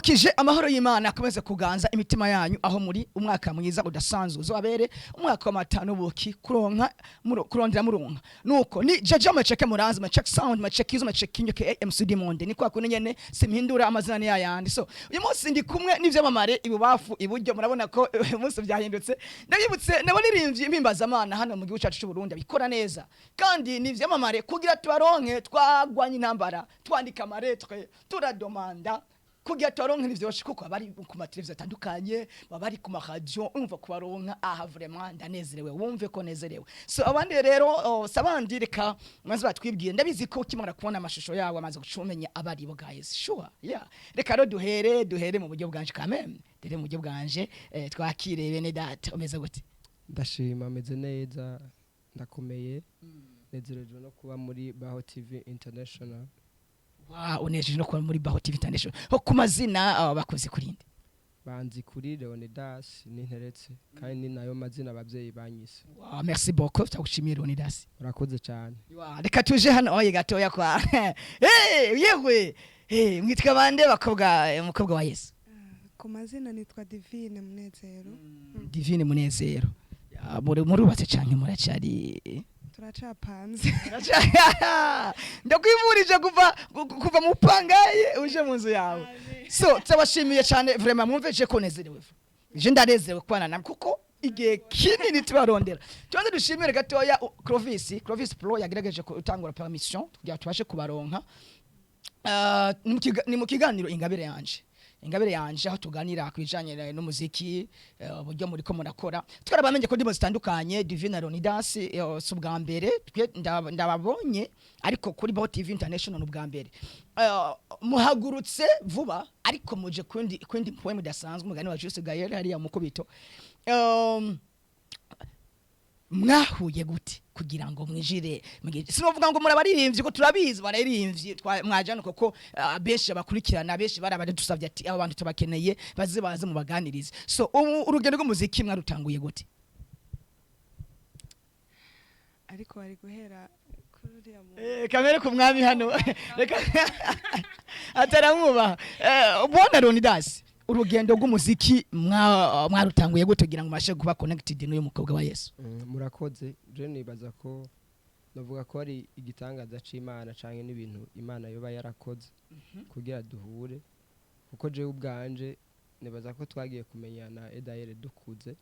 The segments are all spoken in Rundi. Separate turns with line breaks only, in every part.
ndabaramukije amahoro y'Imana akomeze kuganza imitima yanyu aho muri umwaka mwiza udasanzwe uzobabere umwaka w'amatano buki kurondera muronka nuko ni jaja macheke muranzi macheke sound macheke izo macheke inyoke MCD monde ni kwa kuno nyene simpindura amazina yayandi so uyu munsi ndi kumwe n'ivyamamare ibubafu iburyo murabona ko umunsi byahindutse ndabibutse nabonirimbye impimbaza amana hano mu gihugu cyacu cy'u Burundi bikora neza kandi n'ivyamamare kugira tubaronke twagwanye intambara twandika amaretre turadomanda kugira tubaronke n'ivyoshe kuko abari ku mateleviziyo atandukanye babari ku radio umva kubaronka aha vraiment ndanezerewe wumve ko nezerewe so abandi rero sabandi reka maze batwibwiye ndabizi ko kimara kubona amashusho yawo amaze gucumenya abari bo guys sure yeah reka ro duhere mu buryo bwanje kameme dere mu buryo bwanje twakire bene data umeze gute
ndashima ameze neza ndakomeye nezerejwe no kuba muri Baho TV International.
Unejeje no kuba muri Baho TV International ho ku mazina bakoze kurinde
banzi kuri Leonidas n'interetse kandi ni nayo mazina abavyeyi banyise.
Merci beaucoup twagushimiye Leonidas
urakoze cyane.
Reka tuje hano oye gatoya kwa yewe mwitwa bande umukobwa wa Yesu
ku mazina nitwa Divine Munezero.
Divine Munezero murubatse canke muracari
turacapanze
ndakwivurije kuva mu pangaye uje mu nzu yawe so tabashimiye cyane vraiment mwumveje ko nezerewe je ndanezerewe kwana namwe kuko igihe kinini tubarondera tubanze dushimire gatoya Clovis Pro yagerageje gutangura permission kugira tubashe kubaronka ni mu kiganiro ingabire yanje aho tuganira kwijanye n'umuziki buryo muri ko murakora twarabamenye ko ndimo zitandukanye Divine Leonidas subwa mbere ndababonye ariko kuri Baho TV International ubwa mbere muhagurutse vuba ariko muje kwindi poem dasanzwe umugani wa Juste Gaël hariya mukubito mwahuye gute kugira ngo mwijire sinovuga ngo murabaririmbye ko turabizi baririmbye mwajana koko benshi abakurikirana benshi barabade dusavye ati aba bantu tubakeneye baze mu baganirize so urugendo rw'umuziki mwarutanguye gute
ariko ari guhera kuri ya mu
kamere ku mwami hano reka ataramuba ubona Leonidas urugendo rw'umuziki mwarutanguye gute kugira ngo mashe kuba connected n'uyu mukobwa wa Yesu
murakoze je nibaza ko navuga ko ari igitangaza c'Imana canke n'ibintu Imana yoba yarakoze kugira duhure kuko je ubwanje nibaza ko twagiye kumenyana Edaire dukuze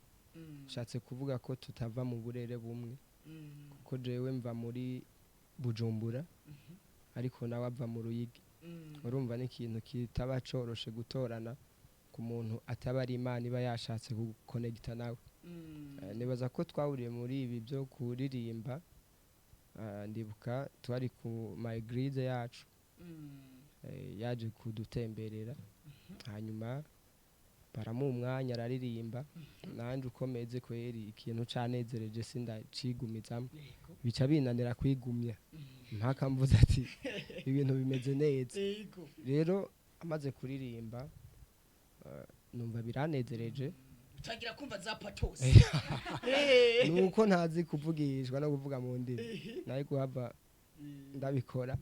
shatse kuvuga ko tutava mu burere bumwe kuko jewe mva muri Bujumbura ariko nawe ava mu Ruyigi urumva n'ikintu kitaba coroshe gutorana ku muntu atabari Imana iba yashatse gukonegita nawe nibaza ko twahuriye muri ibi byo kuririmba ndibuka twari ku my grade yacu yaje kudutemberera hanyuma baramu umwanya araririmba nanje ukomeze kweri ikintu canezereje sindacigumizamo bica binanira kwigumya mpaka mvuze ati ibintu bimeze neza rero amaze kuririmba numva biranezereje
utagira kumva za patos
nuko ntazi kuvugishwa no kuvuga mu ndimi nayi guhava ndabikora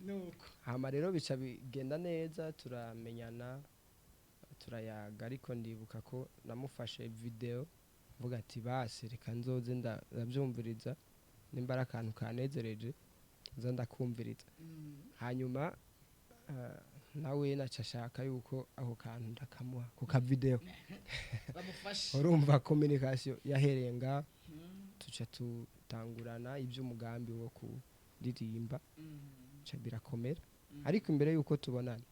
hama rero bica bigenda neza turamenyana turayaga ariko ndibuka ko namufashe video mvuga ati basi reka nzoze ndabyumviriza nimbara akantu kanezereje nza ndakumviriza hanyuma nawe nacashaka yuko aho kantu ndakamuha kuka video urumva communication yaherenga tuca tutangurana iby'umugambi wo kuririmba cha birakomera ariko imbere yuko tubonana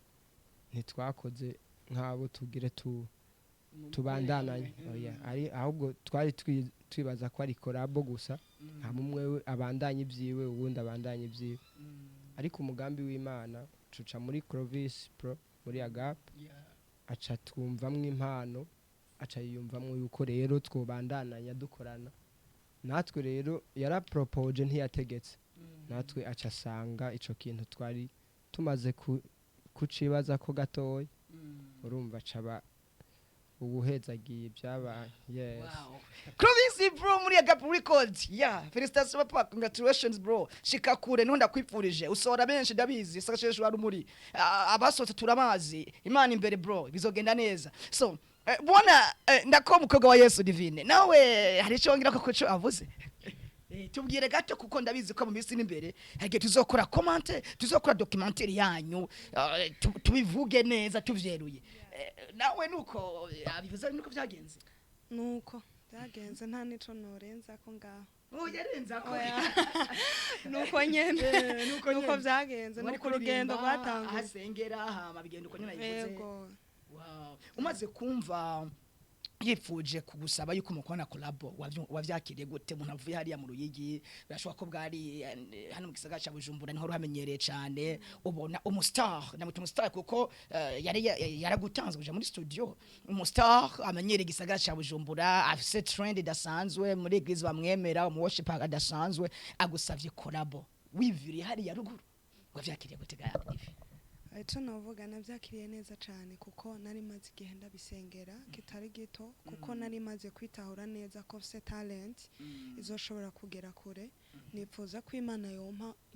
ntitwakoze nk'abo tugire tubandana ari ahubwo twari twibaza ko ari collab gusa nta mumwe abandanye ibyiwe ubundi abandanye ibyiwe ariko umugambi w'Imana tuca muri Clovis Pro muri Agap aca twumvamwe impano aca yiyumvamwe yuko rero twobandananya dukorana natwe rero yarapropose ntiyategetse natwe aca sanga ico kintu twari tumaze kucibaza ko gatoya urumva caba ubuhezagiye byabaye yes
Wow. Clovis bro muri Gap Records. Yeah, felicitations papa, congratulations bro. Shika kure nunda kwipfurije. Usora benshi ndabizi, sakashesho wari muri. Abasotse turamazi. Imana imbere bro, bizogenda neza. So, bwana ndako mukobwa wa Yesu Divine. Nawe hari cyo ngira ko cyo avuze. Tubwire gato kuko ndabizi ko mu minsi n'imbere hage tuzokora comment, tuzokora documentaire yanyu, tubivuge neza tuvyeruye. Nawe nuko abivuze nuko byagenze.
nuko byagenze nta nico norenza ko ngaho
Yarenza ko.
nuko nyene nuko byagenze nuko urugendo rwatanguye
ahasengera hama bigenda uko nyine yivuze.
yego
Wow. Umaze kumva yipfuje kugusaba yuko mukona collabo wavyakiriye gute umuntu avuye hariya mu Ruyigi birashobora ko bwari hano mu gisagara cya Bujumbura niho ruhamenyereye cyane ubona umustar namutu umustar kuko yari yaragutanze kuja muri studio umustar amenyereye gisagara cya Bujumbura afise trend idasanzwe muri eglise bamwemera mu worship adasanzwe agusavye collabo wiviriye hariya ruguru wavyakiriye gute ga active
icyo navuga nabyakiriye neza cyane kuko nari maze igihe ndabisengera kitari gito kuko nari maze kwitahura neza ko mfite talent izoshobora kugera kure nipfuza ko Imana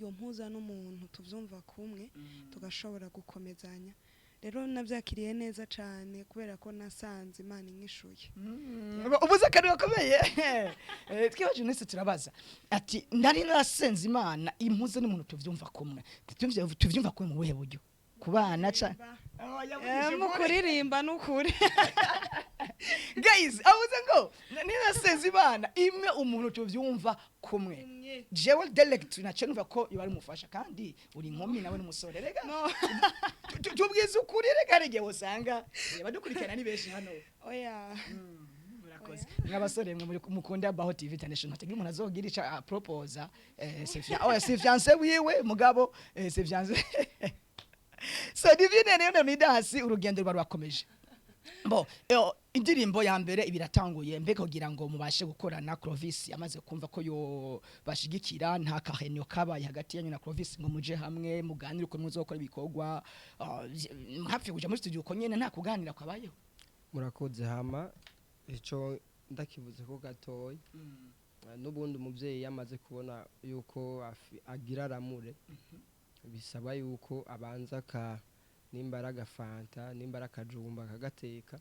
yompuza n'umuntu tubyumva kumwe tugashobora gukomezanya rero nabyakiriye neza cyane kubera ko nasanze Imana inyishuye
ubuze kari gakomeye twibaje nese turabaza ati ndari nasenze Imana impuze n'umuntu tuvyumva kumwe tuvyumva kumwe mu buhe buryo kubana ca
mu kuririmba n'ukuri
guys avuze ngo ninasenze Imana imwe umuntu tuvyumva kumwe jewe direct naco numva ko yari mufasha kandi uri inkumi nawe n'umusore rega tubwiza ukuri rega rege usanga badukurikirana ni benshi hano
oya
murakoze mwabasore mwe muri mukunda Baho TV International tagira umuntu azogira ica propose c'est fiancé wiwe mugabo c'est fiancé so Divine rero ni dasi urugendo rwa rwakomeje bo indirimbo ya mbere ibiratanguye mbega kugira ngo mubashe gukorana Clovis amaze kumva ko yo bashigikira nta kahenyo kabaye hagati yanyu na Clovis ngo muje hamwe muganire uko muzokora ibikorwa hafi kuja muri studio ko nyene nta kuganira kwabayeho
murakoze hama ico ndakivuze ko gatoyi n'ubundi umuvyeyi yamaze kubona yuko agira ramure bisaba yuko abanza nimbara agafanta nimbara akajumba kagateka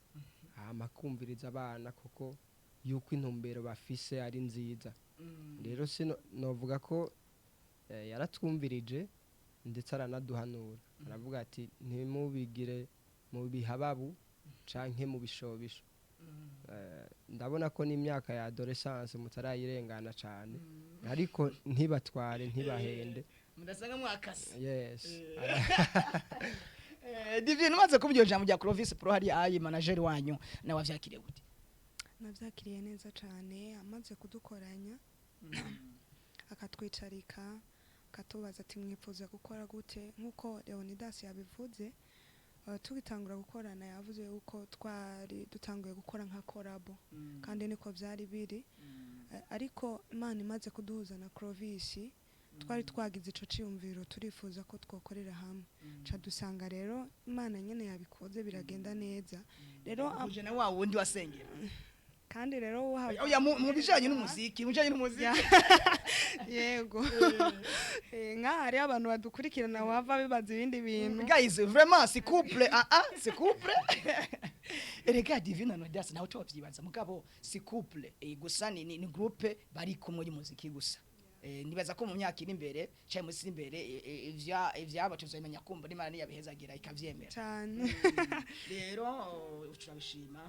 hama kumviriza abana kuko yuko intumbero bafise ari nziza rero novuga ko yaratwumvirije ndetse aranaduhanura aravuga ati ntimubigire mu bihababu canke mu bishobisho ndabona ko n'imyaka ya adolescence mutarayirengana cyane ariko ntibatware ntibahende
mudasanga mwakase
yes
Divine umaze kubyo jambo rya Clovis Pro hari ayi manager wanyu nawe avyakiriye gute
nabyakiriye neza cyane amaze kudukoranya akatwicarika akatubaza ati mwifuza gukora gute nkuko Leonidas yabivuze tugitangura gukorana yavuze yuko twari dutanguye gukora nka collabo kandi niko byari biri ariko Imana imaze kuduhuza na Clovis twari twagize ico ciyumviro turifuza ko twokorera hamwe ca dusanga rero Imana nyene yabikoze biragenda neza rero
uje na wa wundi wasengera
kandi rero
oya mu bijanye n'umuziki
yego nk'ahari abantu badukurikirana wava bibaza ibindi bintu
guys vraiment c'est couple c'est couple erega Divine no Das naho tubavyibaza mugabo c'est couple gusa ni groupe bari kumwe y'umuziki gusa nibaza ko mu myaka iri imbere cyaje muri imbere ivyaba tuzomenya kumva n'Imana niyabihezagira ikavyemera
cyane
rero turabishima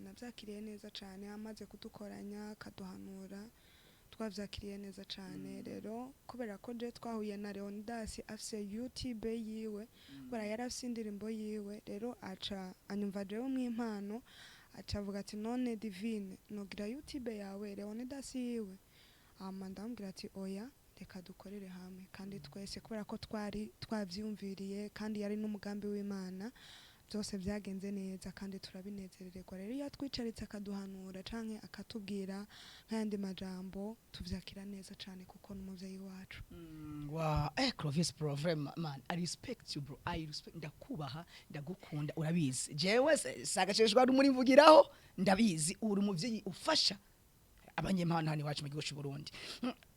nabyakiriye neza cyane amaze kudukoranya kaduhanura twavyakiriye neza cyane rero kubera ko je twahuye na Leonidas afise YouTube yiwe bara yarafise indirimbo yiwe rero aca anyumva jewe mw'impano aca avuga ati none Divine nogira YouTube yawe Leonidas yiwe ndambwira ati oya reka dukorere hamwe kandi twese kubera ko twari twavyumviriye kandi yari n'umugambi w'Imana byose byagenze neza kandi turabinezererwa rero iyo atwicaritse akaduhanura canke akatubwira nk'ayandi majambo tuvyakira neza cane kuko n'umuvyeyi wacu
Wow, Clovis bro, vraiment man, I respect you bro. I respect ndakubaha, ndagukunda, urabizi. Jewe sagasheshwa ari muri mvugiraho, ndabizi uri umuvyeyi ufasha abanyempano hani wacu mu gihugu cy'u Burundi.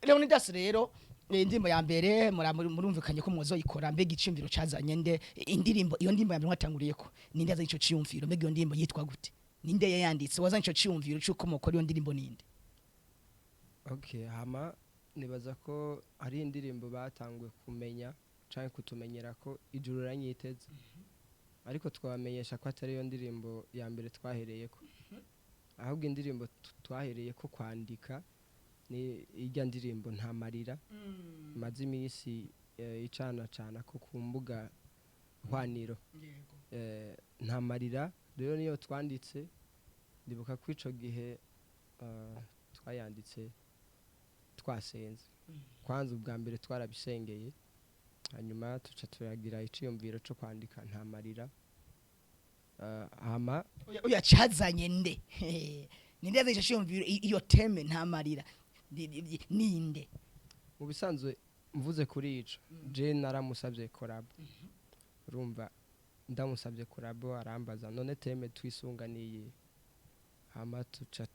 Leonidas rero indirimbo ya mbere murumvikanye ko muzoyikora mbega iciyumviro cazanye nde indirimbo iyo ndirimbo ya mbere mwatanguriyeko ninde aza ico ciyumviro mbega iyo ndirimbo yitwa gute ninde yayanditse wazanye ico ciyumviro cyuko mukora iyo ndirimbo ninde
Okay, hama nibaza ko ari indirimbo batanguye kumenya canke kutumenyera ko ijuru ranyiteze ariko twamenyesha ko atari iyo ndirimbo ya mbere twahereyeko ahubwo indirimbo twahereyeko kwandika ni irya ndirimbo nta marira maze iminsi icana ko ku mbuga hwaniro nta marira rero niyo twanditse ndibuka ko ico gihe twayanditse twasenze kwanza ubwa mbere twarabisengeye hanyuma tuca turagira iciyumviro cyo kwandika nta marira hama
uyacazanye nde ninde aza ico ciyumviro iyo teme nta marira ninde
mu bisanzwe mvuze kuri ico je naramusabye collab urumva ndamusabye collab arambaza none teme twisunganiye hama tuca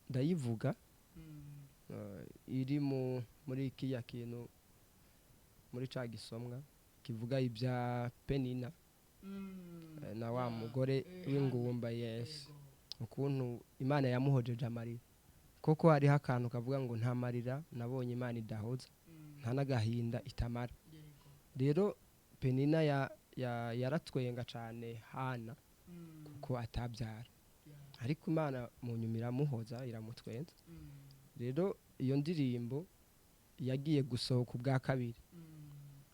ndayivuga iri muri kiya kintu muri ca gisomwa kivuga ibya Penina na wa mugore w'ingumba yes ukuntu Imana yamuhojeje amarira koko hariho akantu kavuga ngo nta marira nabonye Imana idahoza nta n'agahinda itamara rero Penina yaratwenga cane Hana kuko atabyara ariko Imana mu nyuma iramuhoza iramutwenza rero iyo ndirimbo yagiye gusohoka ubwa kabiri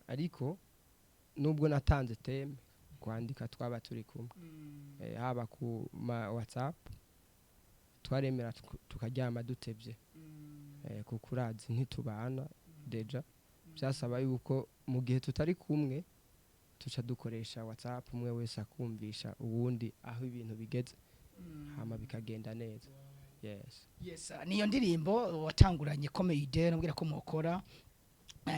ariko nubwo natanze teme kwandika twaba turi kumwe haba ku WhatsApp twaremera tukaryama dutevye kuko urazi ntitubana deja byasaba yuko mu gihe tutari kumwe tuca dukoresha WhatsApp umwe wese akumvisha uwundi aho ibintu bigeze hama bikagenda neza
yes niyo ndirimbo watanguranye komeye ide nabwira ko mukora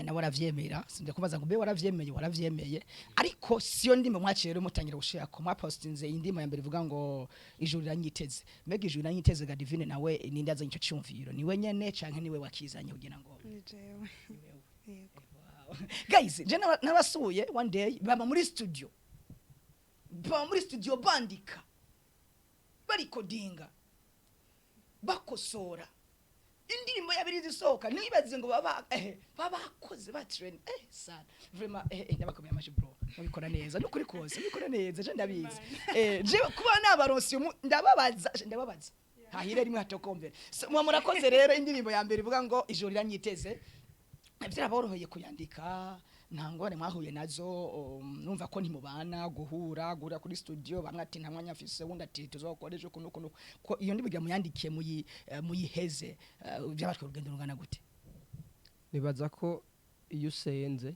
na waravyemera sinze kubaza ngo be waravyemeye ariko siyo ndimbo mwacero mutangira gushira ko mwapostinze indimo ya mbere ivuga ngo ijuru ranyiteze mbega ijuru ranyiteze ga divine nawe ninde azanye ico cyumviro niwe nyene canke niwe wakizanye kugira ngo
ni jewe yego
guys je nabasuye one day baba muri studio bandika bari kodinga bakosora indirimbo yabiri zisohoka nibaze ngo babakoze batrain sana vraiment ndabakomeye amaje bro mubikora neza nukuri kose mubikora neza je ndabizi je kuba nabaronsi ndababaza hahire rimwe hatokombere murakoze rero indirimbo ya mbere ivuga ngo ijoro ranyiteze byaraboroheye kuyandika ntangone mwahuye nazo numva ko ntimubana guhura kuri studio bamwe ati nta mwanya afise wundi ati tuzokoresha kuno ko iyo ndibugira muyandikiye muyiheze byabatwe urugendo rungana gute
nibaza ko iyo usenze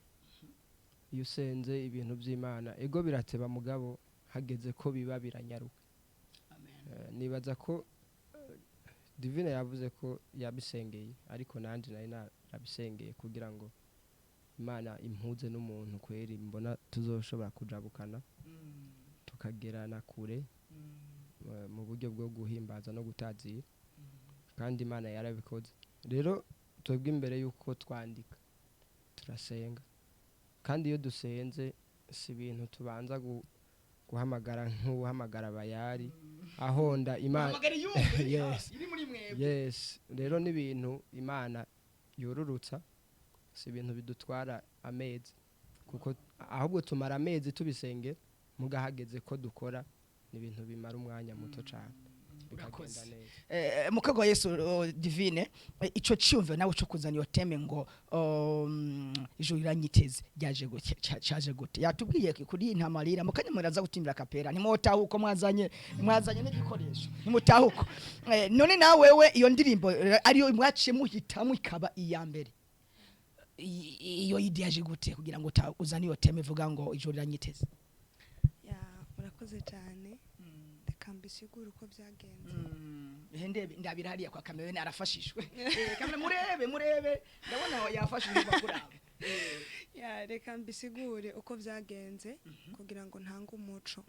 ibintu by'Imana ego birateba mugabo hageze ko biba biranyaruka amen nibaza ko Divine yavuze ko yabisengeye ariko nanje nari narabisengeye kugira ngo Imana impuze n'umuntu kweri mbona tuzoshobora kujabukana tukagerana kure mu buryo bwo guhimbaza no gutazira kandi Imana yarabikoze rero twebwe imbere yuko twandika turasenga kandi iyo dusenze si ibintu tubanza guhamagara nk'uhamagara bayari ahonda Imana yes rero ni ibintu Imana yorurutsa si ibintu bidutwara amezi kuko ahubwo tumara amezi tubisenge mugahageze ko dukora ni ibintu bimara umwanya muto cyane bikagenda
neza mukago Yesu Divine ico cyumve nawe cyo kuzana iyo teme ngo ijuru ranyiteze cyaje gute yatubwiye kuri ntamarira mukanye muraza gutimbira kapera nimotaho uko mwazanye n'igikoresho nimutahuko none nawewe iyo ndirimbo ariyo mwaciye muhitamo ikaba iya mbere iyo idea yaje gute kugira ngo uzane iyo teme vuga ngo ijoro ranyiteze
murakoze cyane reka mbisigure uko byagenze
ndabira hariya kwa Kamere arafashishwe Kamere murebe ndabona yafashije bakuraba
ya reka mbisigure uko byagenze kugira ngo ntange umuco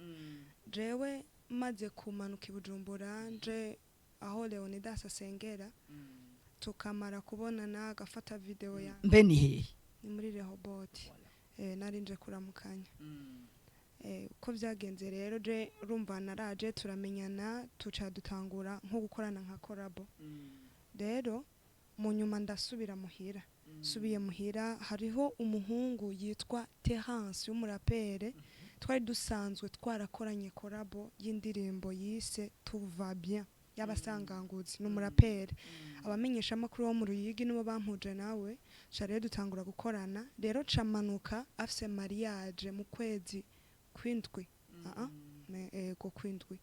jewe maze kumanuka i Bujumbura nje aho Leonidas asengera tukamara kubonana agafata video ya
mbe ni hehe
ni muri Rehoboth nari nje kuramukanya uko byagenze rero je rumva naraje turamenyana tuca dutangura nko gukorana nka korabo rero mu nyuma ndasubira muhira subiye muhira hariho umuhungu yitwa Terence w'umurapere twari dusanzwe twarakoranye korabo y'indirimbo yise Tuva bien y'abasanganguzi n'umurapere abamenyesha makuru wo mu Ruyigi nibo bampuje nawe rero dutangura gukorana rero camanuka afise mariage mu kwezi kwindwi ego kwindwi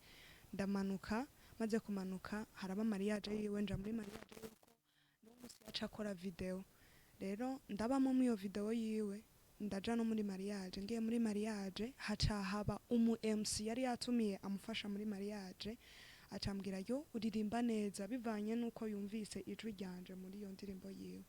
ndamanuka maze kumanuka haraba mariage yiwe nja muri mariage yuko n'umunsi yaca akora video rero ndabamo mu iyo video yiwe ndaja no muri mariage ngiye muri mariage haca haba MC yari yatumiye amufasha muri mariage acambwira yo uririmba neza bivanye nuko yumvise ijwi ryanje muri iyo ndirimbo yiwe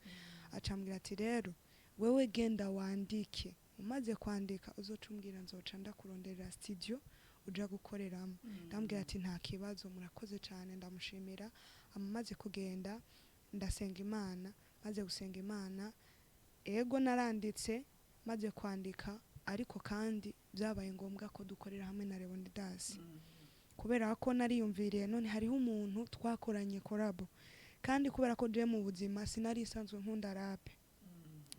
acambwira ati rero wewe genda wandike umaze kwandika uzocumbwira nzoca ndakurondera studio uja gukoreramo ndambwira ati nta kibazo murakoze cyane ndamushimira amaze kugenda ndasenga Imana maze gusenga Imana ego naranditse maze kwandika ariko kandi byabaye ngombwa ko dukorera hamwe na Leonidas kubera ko nariyumviriye none hariho umuntu twakoranye korabo kandi kubera ko je mu buzima sinari isanzwe nkunda rap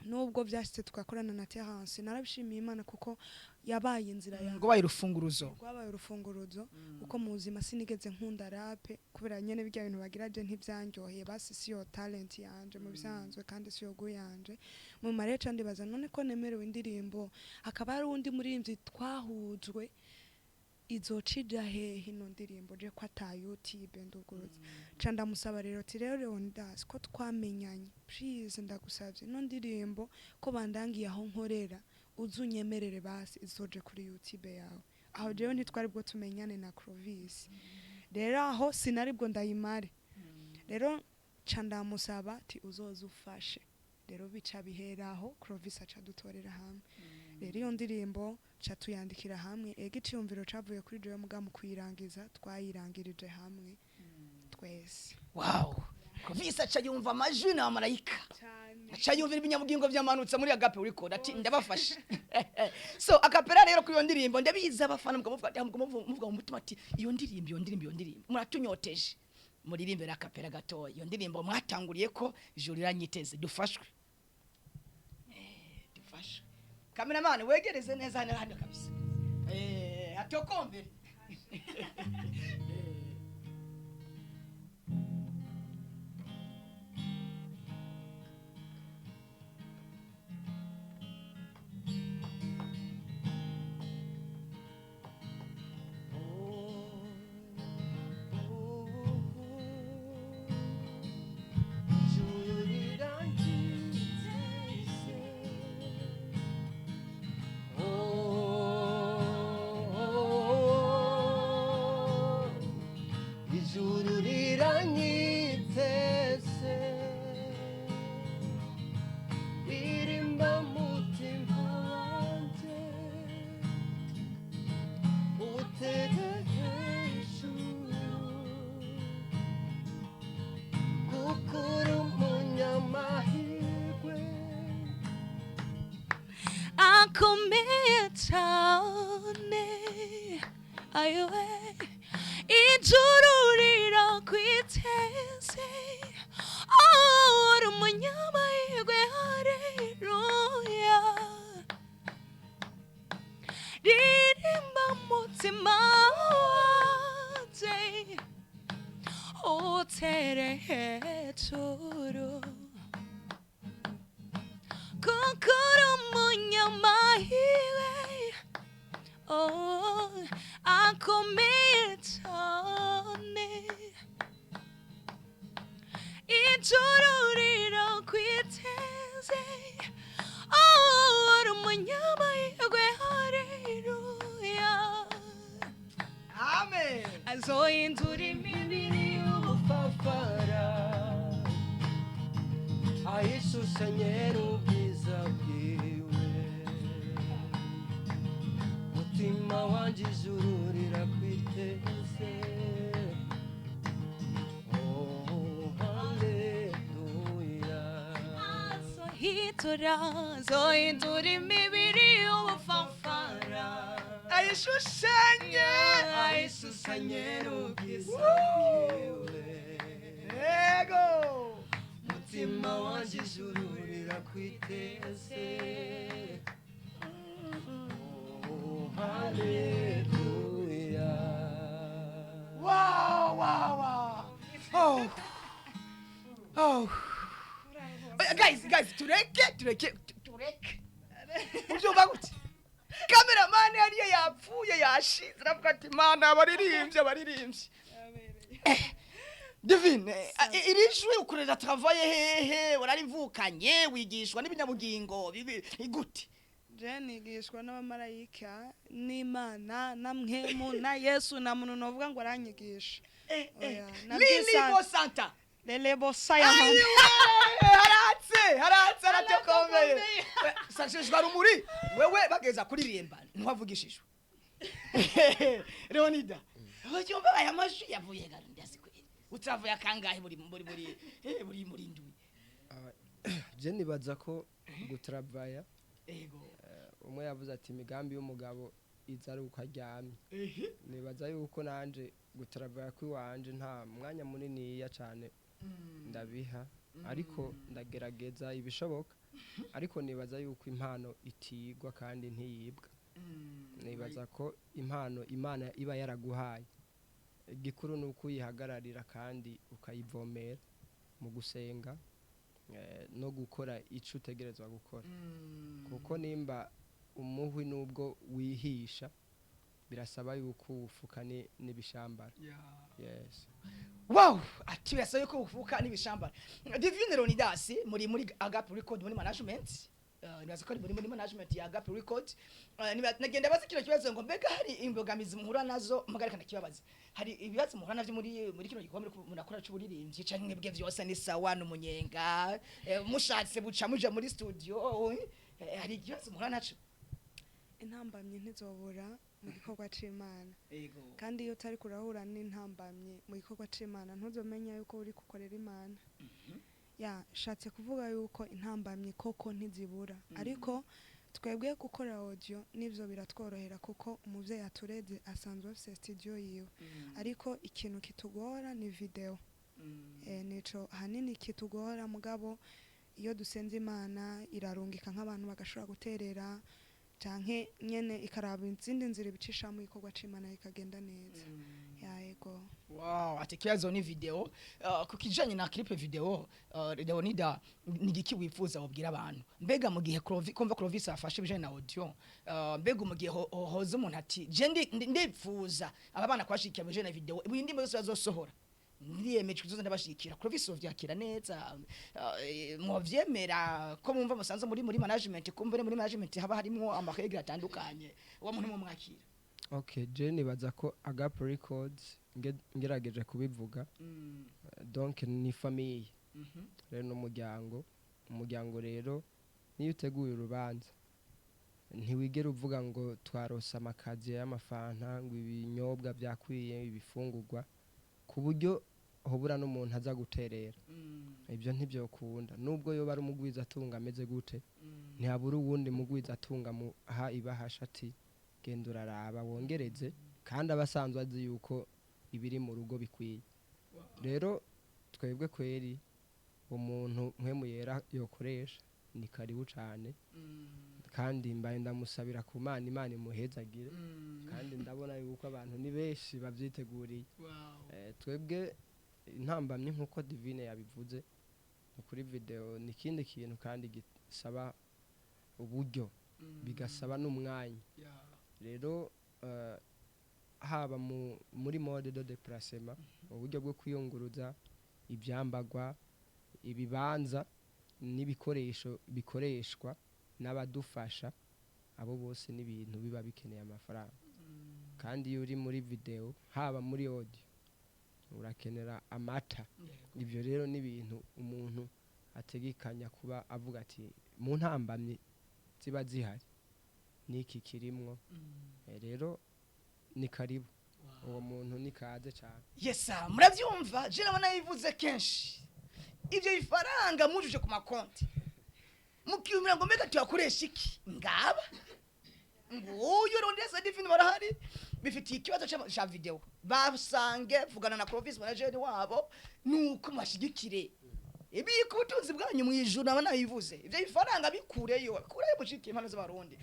nubwo byashitse tugakorana na Terence narabishimiye Imana kuko yabaye inzira yanjye
ngo baye urufunguruzo
uko mu buzima sinigeze nkunda rap kubera nyene bijya bintu bagira je ntivyanjoheye basi siyo talent yanje mu bisanzwe kandi siyo guyanje mu mareca ndibaza none ko nemerewe indirimbo hakaba hari undi muririmvyi twahujwe izocija hehe ino ndirimbo je ko ata YouTube nduguruza ca ndamusaba rero ati rero Leonidas ko twamenyanye please ndagusavye ino ndirimbo ko bandangiye aho nkorera uzunyemerere basi izoje kuri YouTube yawe aho jewe ntitwari bwo tumenyane na Clovis rero aho sinari bwo ndayimare rero ca ndamusaba ati uzoza ufashe rero bica biheraho Clovis aca dutorera hamwe rero iyo ndirimbo cha tuyandikira hamwe igiciyumviro cavuye kuri jewe muga mu kuyirangiza twayirangirije hamwe twese
wow Clovis aca yumva amajwi na marayika aca yumvira ibinyabugingo byamanutse muri agape uriko ati ndabafasha so akapera rero kuri iyo ndirimbo ndabiza abafana muvuga mu mutima ati iyo ndirimbo muratunyoteje muririmbira akapera gatoya iyo ndirimbo mwatanguriye ko ijuru iranyiteze dufashwe dufashwe Cameraman wegereze neza hano kabisa atokombere
ayowe ijururira kwiteze umunyamahirwe haleluya ririmba mutima wanje utere hejuru kuko umunyamahirwe akomeye cyane ijururira kwiteze umunyamahirwe haleluya
amen
azohindura imibiri
ubufafara ayisusanye n'ubwiza bwiwe mutima wanje ijuru rirakwiteze oh haleluya
azohindura imibiri y'ubufafara
ayishushanye
ayisusanye n'ubwiza bwiwe
yego
mutima wanje ijuru rirakwiteze oh haleluya
wow wow wow oh oh guys tureke ubyumva gute kameramani hariya yapfuye yashize aravuga ati mana abaririmbye Divine iri jwi ukorera travaye hehe wararivukanye wigishwa n'ibinyabugingo gute
je nigishwa n'abamarayika n'Imana na Mwemu na Yesu na muntu novuga ngo aranyigisha
Lili Bosanta
lele bosaya
haratse aratokomeye sashishwa rumuri wewe bageza kuririmba ntwavugishishwe Leonida Ocyumva aya mashu yavuye garandasi kweli utavuye akangahe muri ndwi
je nibaza ko gutravaya
ego
umwe yavuze ati imigambi y'umugabo iza ari uko aryamye nibaza yuko nanje gutravaya kwiwanje nta mwanya munini ya cyane ndabiha ariko ndagerageza ibishoboka ariko nibaza yuko impano itigwa kandi ntiyibwa nibaza ko impano Imana iba yaraguhaye igikuru nuko uyihagararira kandi ukayivomera mu gusenga no gukora ico utegerezwa gukora kuko nimba umuhwi nubwo wihisha birasaba yuko ufuka n'ibishambara yes
wow ati yasaye ko ufuka n'ibishambara Divine Leonidas muri Agape Record muri management nibaza ko muri management ya Agape Record nagenda bazikira kibazo ngo mbega hari imbogamizi muhura nazo mugareka nakibabaza hari ibibazo muhura navyo muri kino gikombe munakora cy'uburirimbyi canke mwebwe byose ni sawa n'umunyenga mushatse buca muja muri studio hari ikibazo muhura naco
intambamye ntizobura mu gikorwa c'Imana
yego
kandi iyo utari kurahura n'intambamye mu gikorwa c'Imana ntuzomenya yuko uri gukorera Imana ya shatse kuvuga yuko intambamye koko ntizibura ariko twebwe gukora audio nivyo biratworohera kuko umuvyeyi atureze asanzwe afite studio yiwe ariko ikintu kitugora ni video nico hanini kitugora mugabo iyo dusenze Imana irarungika nk'abantu bagashobora guterera canke nyene ikaraba izindi nzira bicisha mu gikorwa c'Imana ikagenda neza yego
wow atikiazo ni video kukijanye na clip video Leonida nigiki wifuza wabwira abantu mbega mu gihe kumva Clovis afashe bijanye na audio mbega mu gihe hoza umuntu ati je ndifuza ababana kwashikiye bijanye na video ibindi mbese bazosohora ndiyemeje kuzoza ndabashikira Clovis ovyakira neza muvyemera ko mumva musanze muri management kumbe muri management haba harimo amakege atandukanye uwo muntu mumwakira
okay je nibaza ko Agape Records ngerageje kubivuga donc ni famille rero umuryango rero niyo uteguye urubanza ntiwigera uvuga ngo twarose amakazi y'amafanta ngo ibinyobwa byakwiye ibifungurwa ku buryo hobura n'umuntu aza guterera ibyo ntibyokunda nubwo yo bari umugwiza atunga ameze gute ntihabura uwundi mugwiza atunga mu aha ibahasha ati genda uraraba wongereze kandi abasanzwe azi yuko ibiri mu rugo bikwiye rero twebwe kweri umuntu Mpwemu Yera yokoresha ni karibu cyane kandi mbaye ndamusabira ku Imana imuhezagire kandi ndabona yuko abantu ni benshi babyiteguriye twebwe intambamye nkuko Divine yabivuze kuri video ni kindi kintu kandi gisaba uburyo bigasaba n'umwanya rero haba muri mode de déplacement uburyo bwo kwiyunguruza ibyambagwa ibibanza n'ibikoresho bikoreshwa n'abadufasha abo bose n'ibintu biba bikeneye amafaranga kandi iyo uri muri video haba muri audio urakenera amata ibyo rero ni ibintu umuntu ategekanya kuba avuga ati mu ntambamye ziba zihari niki kirimwo rero ni karibu uwo muntu ni kaze cyane
yesa murabyumva je nabona yivuze kenshi ibyo bifaranga mujuje ku makonti mukiyumira ngo mbega tuyakoresha iki ngaba nguyu rondeza divine barahari bifitiye ikibazo cha video basange vugana na province manager wabo nuko mashigikire ibiko ubutunzi bwanyu mu ijuru nabona yivuze ibyo bifaranga bikureyo mushike impano z'abarundi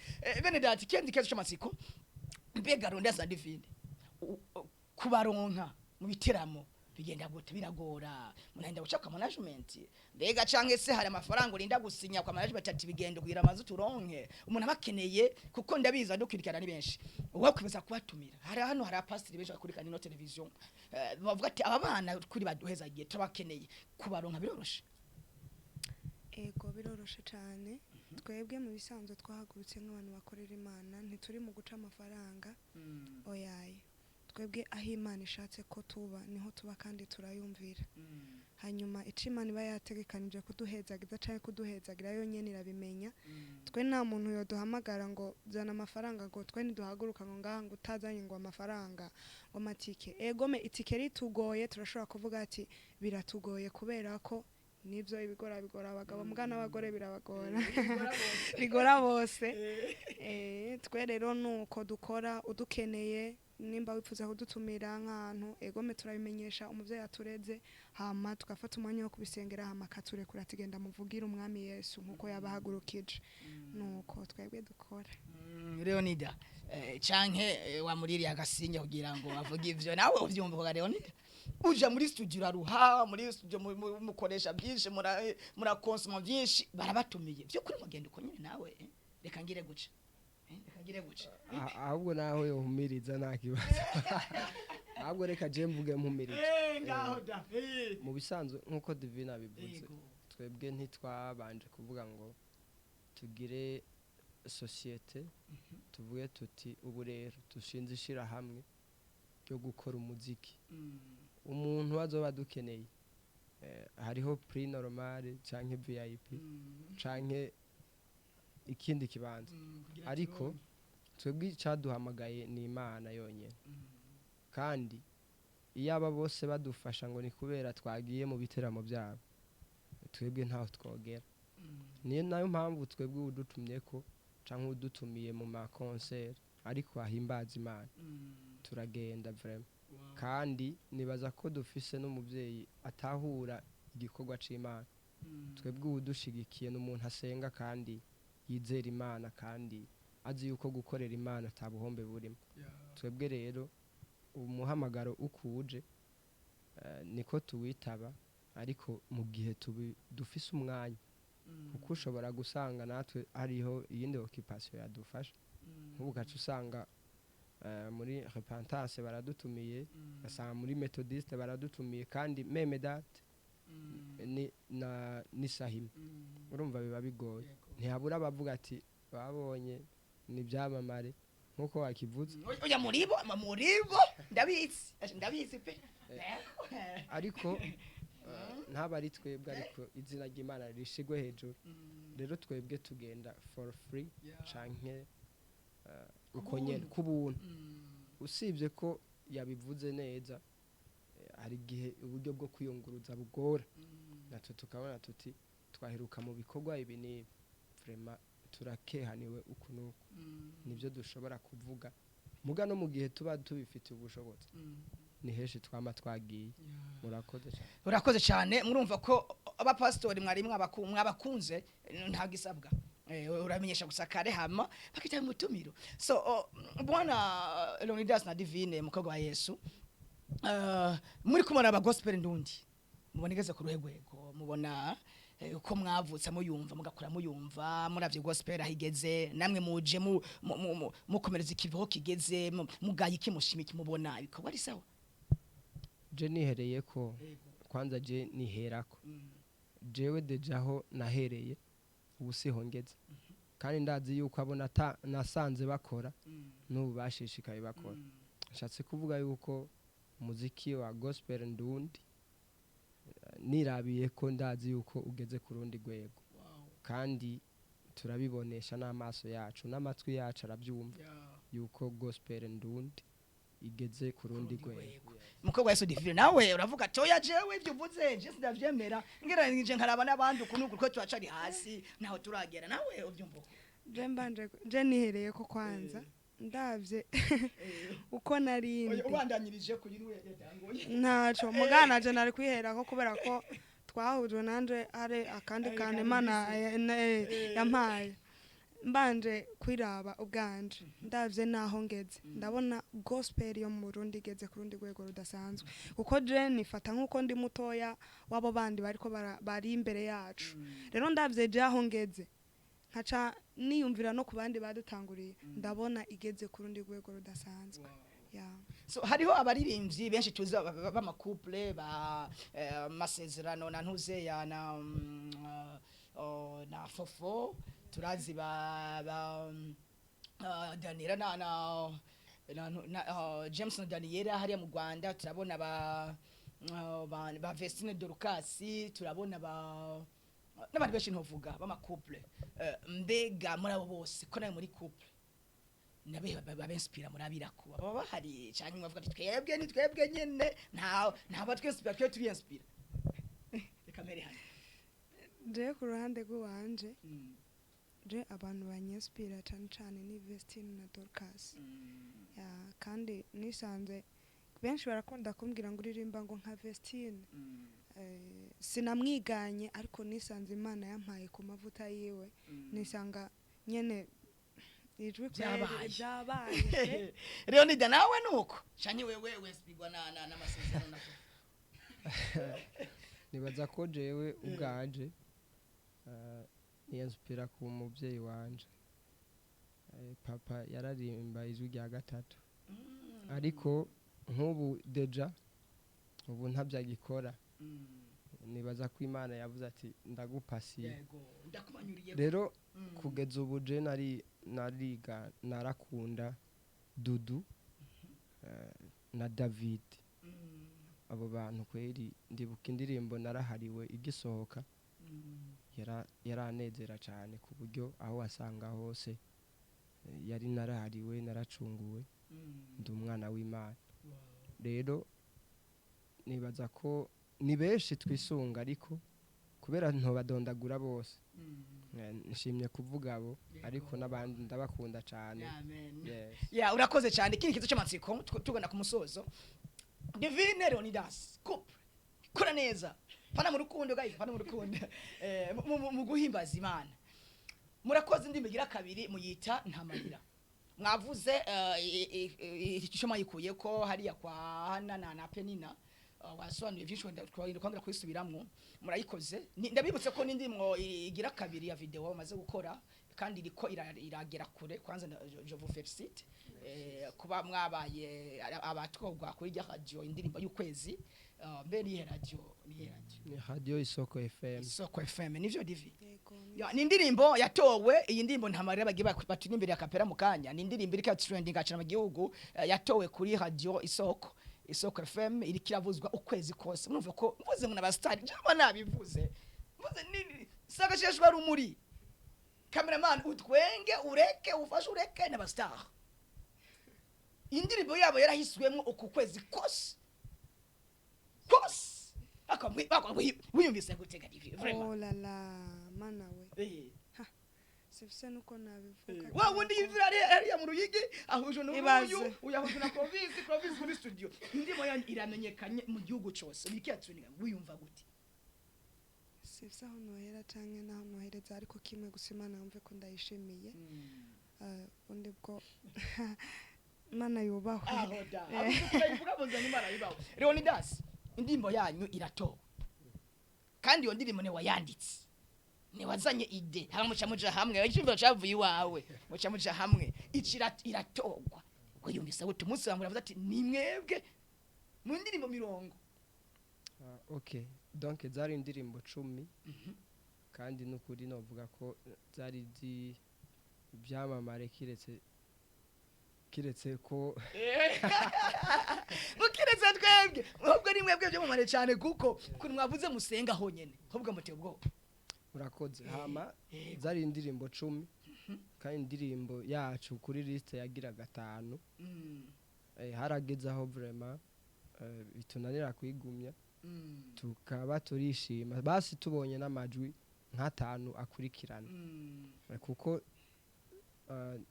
bene dati kendi kezo cy'amatsiko mbega rondeza divine kubaronka mu biteramo bigenda gute biragora munahenda gucaka management mbega canke se hari amafaranga urinda gusinya kwa management ati bigenda kugira amazu turonke umuntu abakeneye kuko ndabiza dukwirikana ni benshi uwo kwibuza kubatumira hari hano hari apasitiri benshi bakurikana no television bavuga ati aba bana kuri baduheza giye tubakeneye kubaronka biroroshe
ego biroroshe cyane twebwe mu bisanzwe twahagurutse nk'abantu bakorera imana ntituri mu guca amafaranga oyaye twebwe aho imana ishatse ko tuba niho tuba kandi turayumvira hanyuma icimana iba yategekanije kuduhezagiza cyangwa kuduhezagira yonyine irabimenya twe nta muntu yoduhamagara ngo zana amafaranga ngo twe ntiduhaguruka ngo ngaha ngo utazanye ngo amafaranga ngo matike egome itike ritugoye turashobora kuvuga ati biratugoye kubera ko nibyo bigora abagabo mbwa n'abagore birabagora bigora bose twe rero nuko dukora udukeneye nimba wifuza kudutumira nk'ahantu egome turabimenyesha umuvyeyi atureze hama tugafata umwanya wo kubisengera hama katurekura tugenda muvugira umwami Yesu nkuko yabahagurukije nuko twebwe dukora
Leonida canke wamuririye agasinye kugira ngo avuge ivyo nawe uvyumva ko Leonida uja muri studio raruha muri studio mukoresha byinshi mura consoma byinshi barabatumiye byo kuri mugenda uko nyine nawe reka ngire guca
ahubwo naho yohumiriza nta kibazo ahubwo reka je mvuge mpumiriza
ngaho da
mu bisanzwe nkuko Divine abivuze twebwe ntitwabanje kuvuga ngo tugire societe tuvuye tuti ubu rero dushinze ishira hamwe ryo gukora umuziki umuntu wazoba dukeneye hariho prix normal canke VIP canke ikindi kibanza ariko twebwe cyaduhamagaye ni Imana yonyene kandi iyo aba bose badufasha ngo ni kubera twagiye mu biteramo byabo twebwe ntaho twogera niyo nayo mpamvu twebwe udutumye ko canke udutumiye mu ma concert ariko ahimbaza Imana turagenda vraiment kandi nibaza ko dufise n'umuvyeyi atahura igikorwa c'Imana twebwe udushigikiye n'umuntu asenga kandi yizera Imana kandi azi yuko gukorera Imana tabuhombe burimo twebwe rero umuhamagaro ukuje niko tuwitaba ariko mu gihe dufise umwanya kuko ushobora gusanga natwe hariho iyindi occupation yadufasha nk'ubu gace usanga muri repentance baradutumiye asanga muri methodiste baradutumiye kandi meme date ni sahima urumva biba bigoye ntihabura abavuga ati babonye ni byamamare nkuko wakivuze
oya muribo ndabizi pe
ariko ntabari twebwe ariko izina ry'Imana rishigwe hejuru rero twebwe tugenda for free canke uko nyene kubuntu usibye ko yabivuze neza hari gihe uburyo bwo kwiyunguruza bugora natwe tukabona tuti twaheruka mu bikorwa ibi ni vraiment turakehaniwe ukunuko nivyo dushobora kuvuga muga no mu gihe tuba tubifite ubushobozi ni heshi twama twagiye
urakoze cyane murumva ko abapastori mwari mwabakunze nta gisabwa uramenyesha gusakare hama bakita mutumiro so bwana Leonidas na Divine mukobwa wa Yesu muri kumara aba gospel ndundi mubonegeze ku ruhegwego mubona uko mwavutse muyumva mugakura muyumva muravye gospel ahigeze namwe muje mukomereza ikivuho kigeze mugaye ikimushimiki mubona bikaba ari sawa
je nihereye ko kwanza je niherako jewe dejaho nahereye ubu siho ngeze kandi ndazi yuko abona nasanze bakora n'ubu bashishikaye bakora nshatse kuvuga yuko umuziki wa gospel ndundi nirabiye ko ndazi yuko ugeze ku rundi rwego kandi turabibonesha n'amaso yacu n'amatwi yacu arabyumva yuko gospel ndundi igeze ku rundi rwego.
Mukobwa Yesu Divine nawe uravuga toya jewe ibyo uvuze je sindavyemera ngeranije nkaraba n'abandi ukuntu ko twacari hasi naho turagera nawe ubyumva
je mbanje je nihereye ko kwanza ndavye uko narindi
ubandanyirije kuri we yatangoye
ntaco mugana je nari kwihera ko kubera ko twahujwe nanje ari akandi kane mana yampaye mbanje kwiraba ubwanje ndavye naho ngeze ndabona gospel yo mu Burundi igeze ku rundi rwego rudasanzwe kuko je nifata nkuko ndi mutoya wabo bandi bariko bari imbere yacu rero ndavye je aho ngeze nkaca niyumvira no ku bandi badutanguriye ndabona igeze ku rundi rwego rudasanzwe.
So hariho abaririmbyi benshi tuzi b'amakouple ba masezerano na ntuze ya na fofo turazi ba Daniela na James na Daniela hariya mu Rwanda turabona ba Vestine Dorcas turabona n'abandi benshi ntovuga b'amakouple mbega muri abo bose ko nawe muri couple nabe babenspira murabira ko baba bahari cyangwa mwavuga ati twebwe ni twebwe nyene nta batwenspira cyo tuyenspira reka mere hano
je ku ruhande rw'uwanje je abantu banyenspira cyane ni Vestine na Dorcas kandi nisanze benshi barakunda kumbwira ngo uririmba ngo nka Vestine sinamwiganye ariko nisanze Imana yampaye ku mavuta yiwe nisanga nyene ijwi
byabaye Leonida nawe nuko cyane wewe spigwa na masezerano nako
nibaza ko jewe ubwanje niyanspira ku muvyeyi wanje papa yararimba ijwi rya gatatu ariko nk'ubu deja ubu ntabyagikora nibaza ko Imana yavuze ati ndagupasiye rero kugeza ubu je narakunda Dudu na David abo bantu kweri ndibuka indirimbo narahariwe igisohoka yaranezera cyane ku buryo aho wasanga hose yari narahariwe naracunguwe ndi umwana w'Imana rero nibaza ko ni benshi twisunga ariko kubera ntobadondagura bose nshimye kuvuga abo ariko n'abandi ndabakunda cyane.
Urakoze cyane ikindi kizo cy'amatsiko tugana ku musozo Divine Leonidas couple kora neza pana mu rukundo guys pana mu rukundo mu guhimbaza Imana murakoze indimigira kabiri muyita ntamarira mwavuze icyo mayikuye ko hariya kwa Hana na Penina wasobanuye byinshi kwongera kwisubiramwo murayikoze ndabibutse ko n'indimwo igira kabiri ya video maze gukora kandi iriko iragera kure kwanza je vous félicite kuba mwabaye abatwogwa kuri rya radio indirimbo y'ukwezi mbe ni radio
Isoko FM
Isoko FM nivyo divi ni indirimbo yatowe iyi ndirimbo ntamarira bagiye baturi imbere ya kapera mukanya ni indirimbo irika trending acana mu gihugu yatowe kuri radio Isoko FM iri kiravuzwa ukwezi kose murumva ko mvuze muna abastari jama nabivuze mvuze nini sagasheshwa rumuri cameraman utwenge ureke ufashe ureke n'abastar indirimbo yabo yarahiswemo uku kwezi kose wiyumvise gutega TV vraiment
oh la la mana we sifise nuko nabivuga
wa wundi yivira ari mu ruyigi ahuje n'uyu uyahuje na province muri studio ndimo iramenyekanye mu gihugu cyose bikiyatsuniga wiyumva gute
sifise aho nohera canke naho nohereza ariko kimwe gusimana umve ko ndayishimiye undi bwo mana yubahwe
aho da avuga bonza Imana yubahwe Leonidas indimbo yanyu iratowe kandi iyo ndirimbo ne wayanditse ne wazanye ide hama muca hamwe icyumviro cyavuye iwawe muca hamwe iratogwa ngo yumvise gute umunsi wa muravuze ati ni mwebwe mu ndirimbo 100
okay donc zari indirimbo 10 kandi nukuri novuga ko zari byamamare kiretse kiretse ko
mukiretse twebwe ahubwo ni mwebwe byo mumare cyane kuko kuri mwavuze musenga honyene ahubwo muteye ubwoba
urakoze hama zari indirimbo 10 kandi indirimbo yacu kuri liste yagira 5 harageze aho vraiment bitunanira kwigumya tukaba turishima basi tubonye n'amajwi nk'atanu akurikirana kuko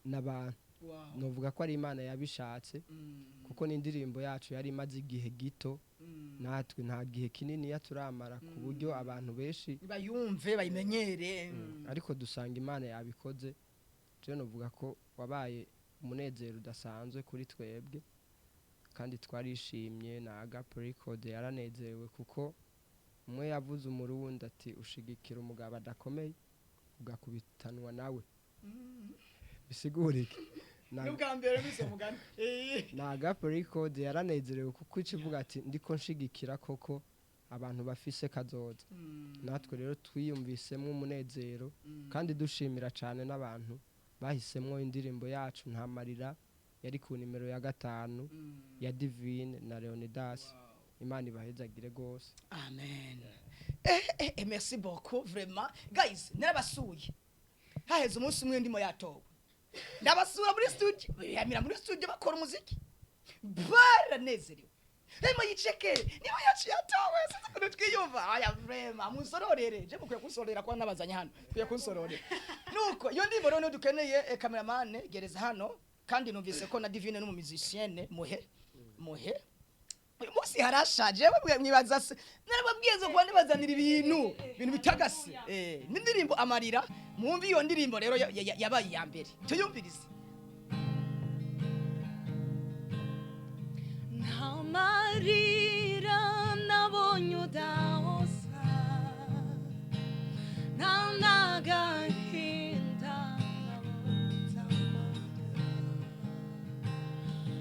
n'abantu novuga ko ari Imana yabishatse kuko n'indirimbo yacu yari imaze igihe gito natwe nta gihe kinini yaturamara ku buryo abantu benshi
bayumve bayimenyere
ariko dusanga Imana yabikoze je novuga ko wabaye umunezero udasanzwe kuri twebwe kandi twarishimye na Agape Record yaranezerewe kuko umwe yavuze umurundi ati ushigikira umugabo adakomeye ugakubitanwa nawe bisigurike
n'ubwa mbere bisomugana
na Agape Record yaranezerewe kuko ikivuga ati ndiko nshigikira koko abantu bafise kazoza natwe rero twiyumvisemo umunezero kandi dushimira cyane n'abantu bahisemwo indirimbo yacu nta marira yari ku nimero ya 5 ya Divine na Leonidas Imana ibahezagire gose
amen merci beaucoup vraiment guys narabasuye haheze umunsi umwe ndimo yatowe ndabasura muri studio yamira muri studio bakora umuziki baranezerewe hema yiceke niba yaciye yatowe sasa kuno twiyumva aya vraiment musororere je mukwiye kunsororera kwa nabazanye hano kwiye kunsororera nuko iyo ndimo rero dukeneye cameraman gereza hano kandi numvise ko na Divine no mu musicienne muhe uyu munsi harashaje mwibaza se narababwiye ko nibazanira ibintu bitagase n'indirimbo amarira mwumva iyo ndirimbo rero yabaye ya mbere tuyumvirize
Amarira nabonye udahosa nagahinda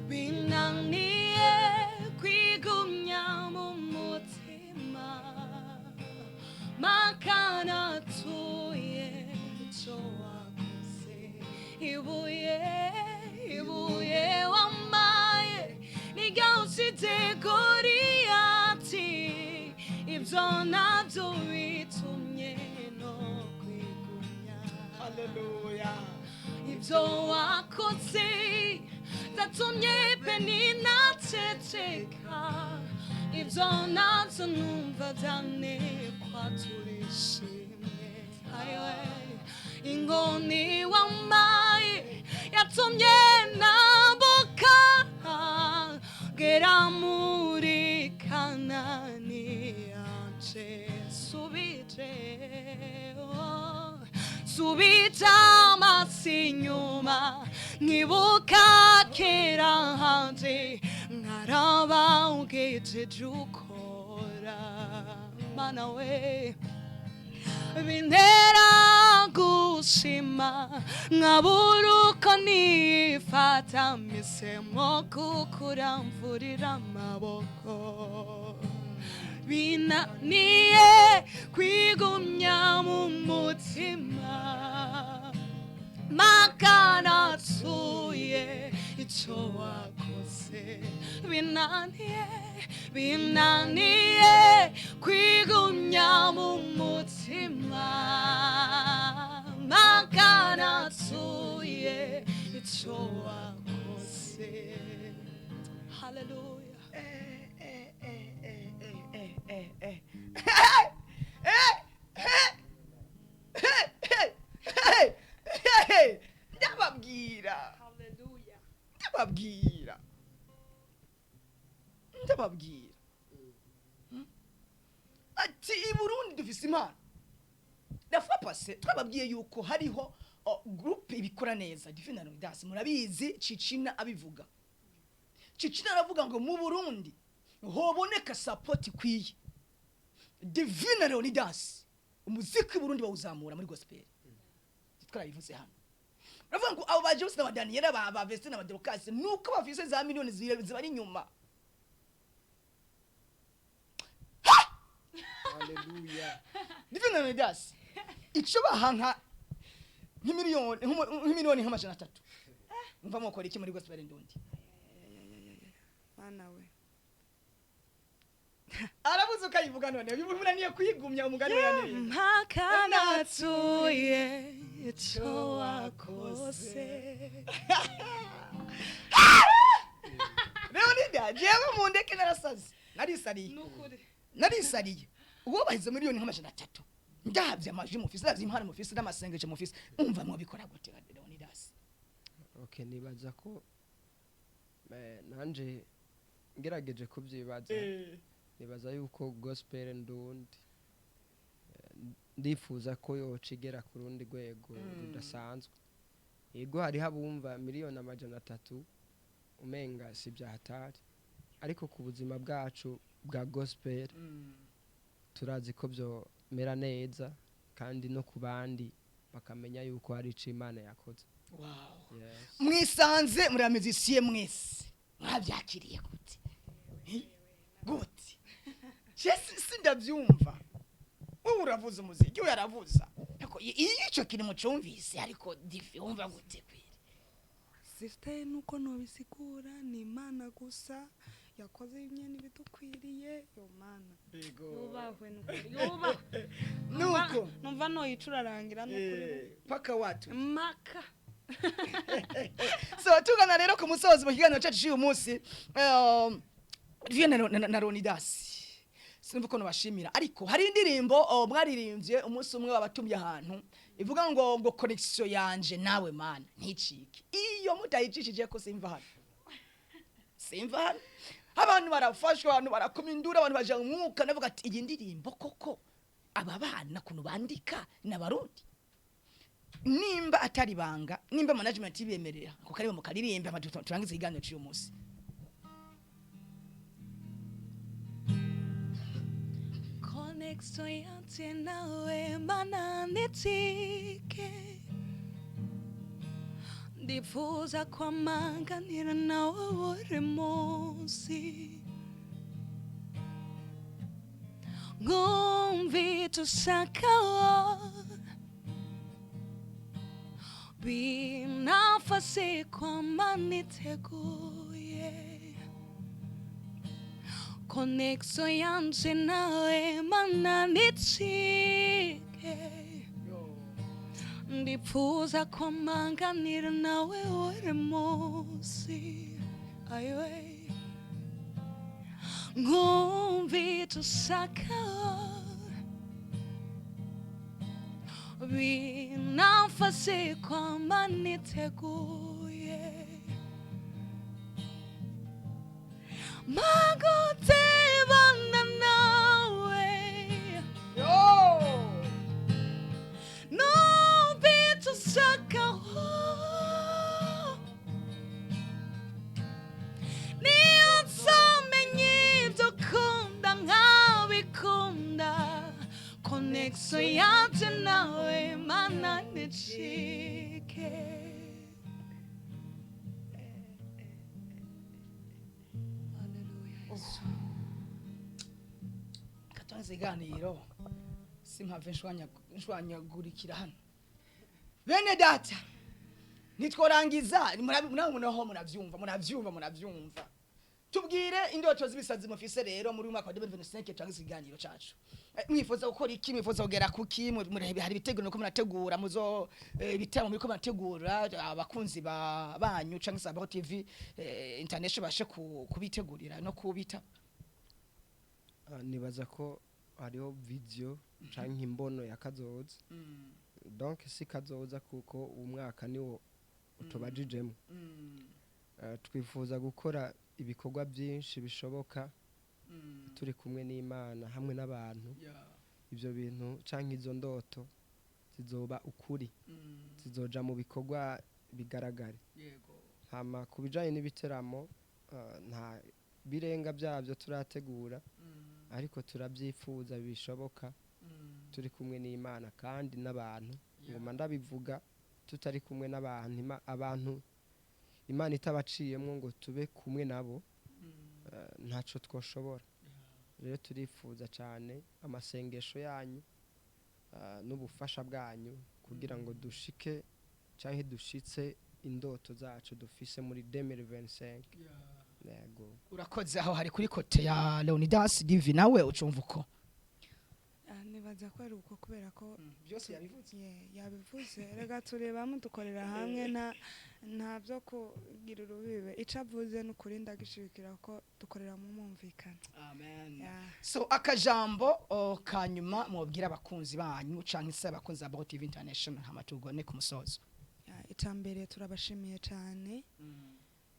binaniye kwigumya mu mutima makana tuye icyo wakoze ibuye wambaye nigaushije Goriyati ibyo nabyo bitumye no kwigumya
haleluya
ibyo wakoze zatumye penina ceceka ibyo nabyo numva byane kwaturishimye ayiwe ingoni wambaye yatumye nabuka gera muri Kanani yanje subita amasinyuma nkibuka kera hanze nkaraba ugejeje ukora mana we bintera gushima nkabura uko nifata misemo kukuramvurira amaboko binaniye kwigumya mu mutima makana tuye icyo wakoze binaniye kwigumya mu mutima makana tuye icyo wakoze hallelujah
ndababwira ati i Burundi dufise imana dafa passe twababwiye yuko hariho groupe ibikora neza Divine na Leonidas murabizi Cicina abivuga Cicina aravuga ngo mu Burundi hoboneka support kwiye Divine na Leonidas umuziki Burundi bawuzamura muri gospel twarabivuze hano ravuga ngo abo baje bose na Daniel ba Veste na Dorcas nuko bafise za miliyoni zibari nyuma
haleluya
Divine na Leonidas ico bahanka nk'imiliyoni nk'amajana 3 umva mukora iki muri gospel ndundi
mana we
arabuze ukayivuga none bimunaniye kwigumya umugani we yaneye
mpaka natuye icyo wakoze.
Leonida jewe mundeke narasaze narisariye
Nukuri.
narisariye uwo bahize miliyoni nk'amajana 3 ndavye amaji mufise ndavye impano mufise n'amasengesho mufise umva mwabikora gute Leonidas?
okay nibaza ko nanje ngerageje kubyibaza nibaza yuko gospel ndundi ndifuza ko yocigera ku rundi rwego rudasanzwe. Yego hari habumva miliyoni amajana 3 umenga si byahatari, ariko ku buzima bwacu bwa gospel turazi ko byo mera neza kandi no ku bandi bakamenya yuko hari ico Imana yakoze.
Wow.
Yes.
Mwisanze muri amizisiye mwese mwabyakiriye gute? Gute? Jesi sindavyumva. Wowe uravuza umuziki we yaravuza. Ariko ico kiri mu cumvise ariko difi umva gute kwiri?
sister nuko nobisigura ni Imana gusa yakoze imyene bidukwiriye yo mana yubahwe nukuri yubahwe
Nuko
numva no yicurarangira nukuri
paka watu
maka
so tugana rero ku musozi mu kiganiro cyacu cy'uyu munsi Vienne na Leonidas sinumva ko nabashimira ariko hari indirimbo mwaririmbye umunsi umwe wabatumye ahantu ivuga ngo connection yanje nawe mana nticike iyo mutayicishije ko simva hano abantu barafashwa abantu barakomindura abantu baje umwuka navuga ati iyi ndirimbo koko aba bana kuno bandika n'abarundi nimba atari banga nimba management ibemerera ko kari mu karirimbe turangiza iganyo cy'uyu munsi.
Connection yanje nawe mana nitike, ndifuza kwamanganira nawe buri munsi, ngumvita ushakaho binafasi kwama niteguye. Connection yanje nawe mana nitike, ndifuza kwamanganira nawe buri munsi, ayiwe ngumvita ushakaho binafasi kwama niteguye. Magotebana nawe nubita ushakaho niyo nzamenye ibyo ukunda nkabikunda. Connection yanje nawe mana nicike.
Katanziganiro simpave nshwanyagurikira hano bene data nitworangiza muraho muravyumva tubwire indoto z'ibisazi mufise rero muri mwaka wa 2025 cyangwa ikiganiro cacu mwifuza gukora iki mwifuza kugera kuki muri hari biteguro ko munategura muzo bitamo muri ko munategura abakunzi banyu cyangwa Sabaho TV international bashe kubitegurira no kubita.
Nibaza ko hariho video canke imbono ya kazoza donc si kazoza kuko umwaka niwo utubajijemo. Twifuza gukora ibikorwa byinshi bishoboka turi kumwe n'Imana hamwe n'abantu. Ibyo bintu canke izo ndoto zizoba ukuri, zizoja mu bikorwa bigaragare. Hama kubijanye n'ibiteramo nta birenga byavyo turategura, ariko turabyifuza bishoboka turi kumwe n'Imana kandi n'abantu. Ngoma ndabivuga tutari kumwe n'abantu, abantu Imana itabaciyemo ngo tube kumwe nabo ntaco twoshobora. Rero turifuza cyane amasengesho yanyu n'ubufasha bwanyu kugira ngo dushike canke dushitse indoto zacu dufise muri 2025 yego
urakoze aho hari kuri kote ya Leonidas Divi nawe ucumva uko
nibaza ko ari uko kubera ko
byose yabivuze
yabivuze rega turebamo dukorera hamwe nta byo kugira urubibe icyo avuze ni ukuri ndagishikira ko dukorera mu mwumvikano
amen
Yeah.
so akajambo kanyuma mubwira abakunzi banyu canke se abakunzi ba Baho TV International hamatugone ku musozo
icambere turabashimiye cyane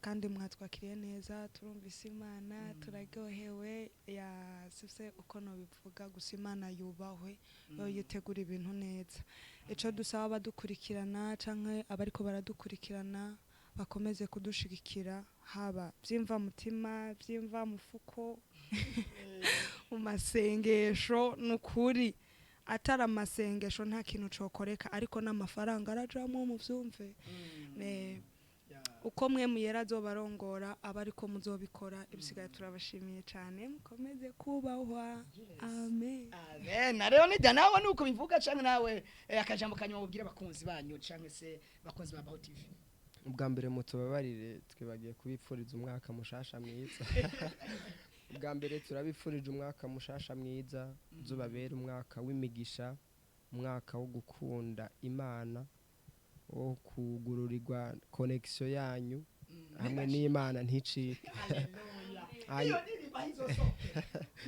kandi mwatwakiriye neza turumvise Imana turaryohewe yasise uko no bivuga gusa Imana yubahwe yo yitegura ibintu neza ico dusaba abadukurikirana canke abariko baradukurikirana bakomeze kudushigikira haba byimva mutima byimva mufuko mu masengesho nukuri atari amasengesho nta kintu cokoreka ariko n'amafaranga arajamwo mu vyumve uko mwe muyera azobarongora abariko muzobikora ibisigaye turabashimiye cyane mukomeze kubahwa amen
amen rero ni nawe nuko bivuga canke nawe akajambo kanyuma mubwira abakunzi banyu canke se bakunzi ba Baho TV
ubwa mbere mutubabarire twibagiye kubipfuriza umwaka mushasha mwiza ubwa mbere turabipfurije umwaka mushasha mwiza zubabera umwaka w'imigisha umwaka wo gukunda Imana wo kugururirwa connection yanyu hamwe n'Imana nticike
iyo ni bahizoso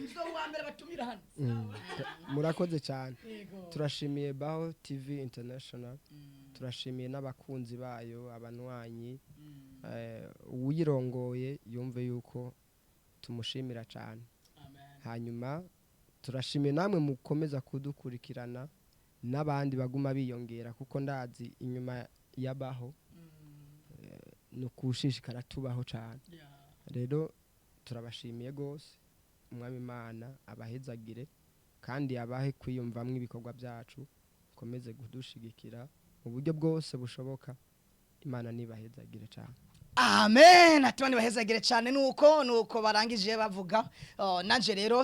nzo wambere batumira hano
murakoze cyane turashimiye Baho TV International turashimiye n'abakunzi bayo abanwanyi uyirongoye yumve yuko tumushimira cyane hanyuma turashimiye namwe mukomeza kudukurikirana n'abandi baguma biyongera kuko ndazi inyuma yabaho no kushishikara tubaho cyane rero turabashimiye gose umwami Imana abahezagire kandi abahe kwiyumvamwe ibikorwa byacu komeze kudushigikira mu buryo bwose bushoboka Imana nibahezagire cyane
amen atubani bahezagire cyane nuko barangije bavuga nanje rero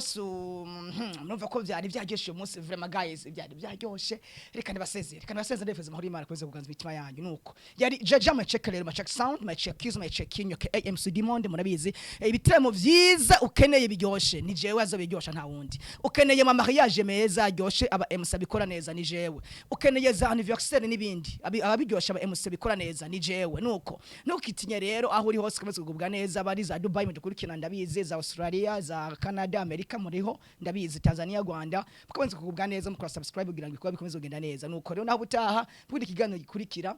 numva ko byari byaryoshe umunsi vraiment guys byari byaryoshe reka nibasezere ndefeze mahoro Imana kweze kuganza imitima yanyu nuko yari Jaja Macheka rero Macheka Sound Macheka Kizo Macheka Inyoke AMC Dimonde murabizi ibitremo vyiza ukeneye biryoshe ni jewe azobiryosha nta wundi ukeneye ma mariage meza aryoshe aba MC bikora neza ni jewe ukeneye za anniversaire nibindi ababiryosha aba MC bikora neza ni jewe nuko nukitinye rero aho uri hose komeze kugubwa neza bari za Dubai mudukurikirana ndabizi za Australia za Canada America muriho ndabizi Tanzania Rwanda mukomeze kugubwa neza mukora subscribe kugira ngo bikomeze kugenda neza nuko rero naho butaha bwiri kiganiro gikurikira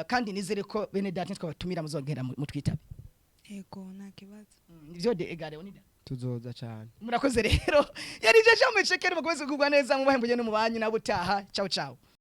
kandi nizere ko bene data twabatumira muzongera mutwitabe
yego nta kibazo
ivyo de egare onida
tuzoza cyane
murakoze rero yari Jaja Macheka mukomeze kugubwa neza mu bahembuje no mu banyu na butaha ciao ciao